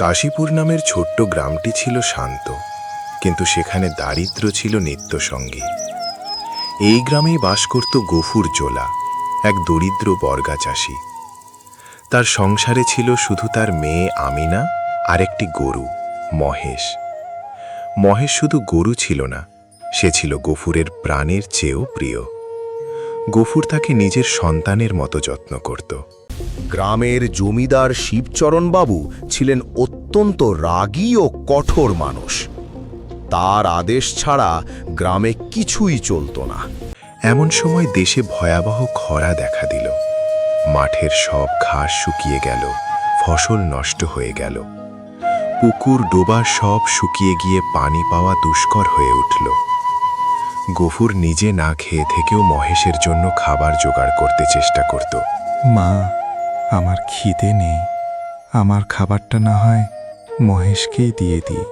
কাশীপুর নামের ছোট্ট গ্রামটি ছিল শান্ত, কিন্তু সেখানে দারিদ্র্য ছিল নিত্যসঙ্গী। এই গ্রামেই বাস করত গফুর জোলা, এক দরিদ্র বর্গা চাষি। তার সংসারে ছিল শুধু তার মেয়ে আমিনা আর একটি গরু, মহেশ। মহেশ শুধু গরু ছিল না, সে ছিল গফুরের প্রাণের চেয়েও প্রিয়। গফুর তাকে নিজের সন্তানের মতো যত্ন করত। গ্রামের জমিদার শিবচরণ বাবু ছিলেন অত্যন্ত রাগী ও কঠোর মানুষ। তার আদেশ ছাড়া গ্রামে কিছুই চলত না। এমন সময় দেশে ভয়াবহ খরা দেখা দিল। মাঠের সব ঘাস শুকিয়ে গেল, ফসল নষ্ট হয়ে গেল। পুকুর ডোবা সব শুকিয়ে গিয়ে পানি পাওয়া দুষ্কর হয়ে উঠল। গফুর নিজে না খেয়ে থেকেও মহেশের জন্য খাবার জোগাড় করতে চেষ্টা করত। মা, আমার খিদে নেই, আমার খাবারটা না হয় মহেশকেই দিয়ে দিই।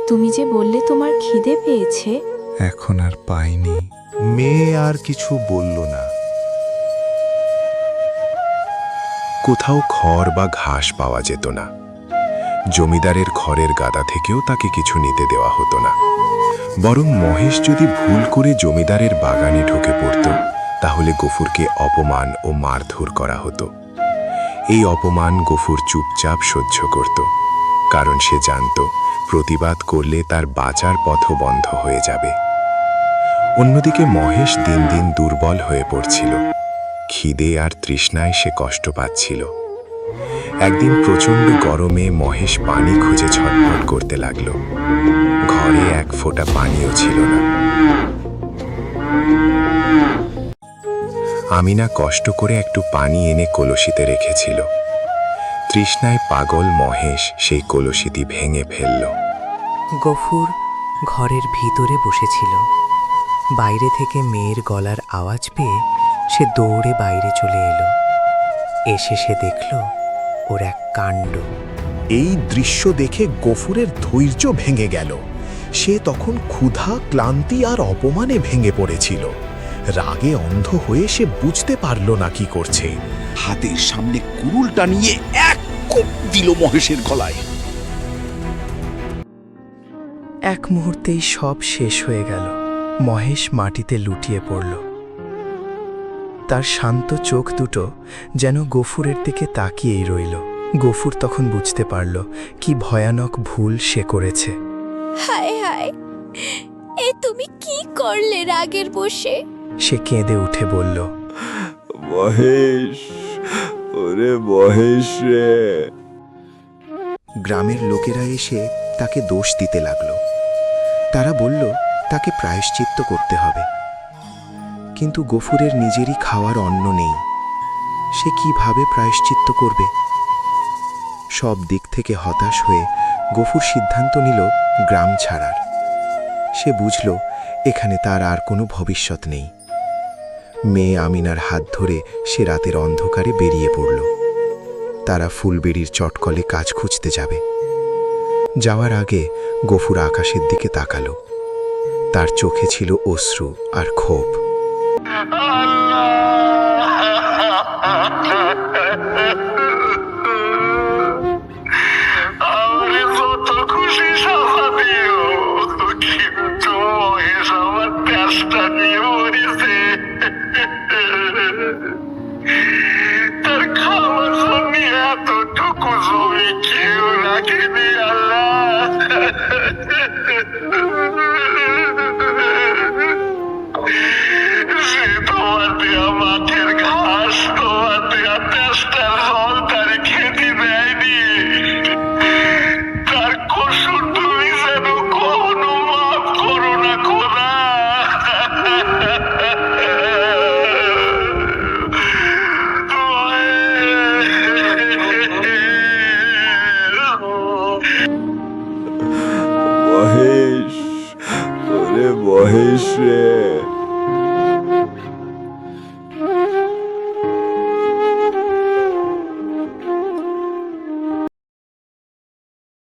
তুমি যে বললে তোমার খিদে পেয়েছে। এখন আর পাইনি। মেয়ে আর কিছু বলল না। কোথাও খড় বা ঘাস পাওয়া যেত না। জমিদারের খড়ের গাদা থেকেও তাকে কিছু নিতে দেওয়া হতো না। বরং মহেশ যদি ভুল করে জমিদারের বাগানে ঢুকে পড়ত, তাহলে গফুরকে অপমান ও মারধর করা হতো। এই অপমান গফুর চুপচাপ সহ্য করত, কারণ সে জানত প্রতিবাদ করলে তার বাঁচার পথ বন্ধ হয়ে যাবে। অন্যদিকে মহেশ দিন দিন দুর্বল হয়ে পড়ছিল। খিদে আর তৃষ্ণায় সে কষ্ট পাচ্ছিল। একদিন প্রচণ্ড গরমে মহেশ পানি খুঁজে ছটফট করতে লাগল। ঘরে এক ফোঁটা পানিও ছিল না। আমিনা কষ্ট করে একটু পানি এনে কলসিতে রেখেছিল। তৃষ্ণায় পাগল মহেশ সেই কলসিটি ভেঙে ফেলল। গফুর ঘরের ভিতরে বসেছিল। বাইরে থেকে মেয়ের গলার আওয়াজ পেয়ে সে দৌড়ে বাইরে চলে এলো। এসে সে দেখল ওর এক কাণ্ড। এই দৃশ্য দেখে গফুরের ধৈর্য ভেঙে গেল। সে তখন ক্ষুধা, ক্লান্তি আর অপমানে ভেঙে পড়েছিল। রাগে অন্ধ হয়ে সে বুঝতে পারল না কি করছে। হাতের সামনে কুড়ুলটা নিয়ে এক কোপ দিল মহেশের গলায়। এক মুহূর্তেই সব শেষ হয়ে গেল। মহেশ মাটিতে লুটিয়ে পড়ল। তার শান্ত চোখ দুটো যেন গফুরের দিকে তাকিয়েই রইল। গফুর তখন বুঝতে পারল কি ভয়ানক ভুল সে করেছে। হায় হায়, এ তুমি কি করলে রাগের বসে? সে কেঁদে উঠে বলল, মহেশ, ওরে মহেশ রে। গ্রামের লোকেরা এসে তাকে দোষ দিতে লাগল। তারা বলল তাকে প্রায়শ্চিত্ত করতে হবে। কিন্তু গফুরের নিজেরই খাওয়ার অন্ন নেই। সে কিভাবে প্রায়শ্চিত্ত করবে? সব দিক থেকে হতাশ হয়ে গফুর সিদ্ধান্ত নিল গ্রাম ছাড়ার। সে বুঝল এখানে তার আর কোনো ভবিষ্যৎ নেই। মেয়ে আমিনার হাত ধরে সে রাতের অন্ধকারে বেরিয়ে পড়ল। তারা ফুলবেড়ির চটকলে কাজ খুঁজতে যাবে। যাওয়ার আগে গফুর আকাশের দিকে তাকালো। তার চোখে ছিল অশ্রু আর ক্ষোভ। তার খাওয়ার জন্য এতটুকু জমি কেউ রাখেনি আল্লাহ।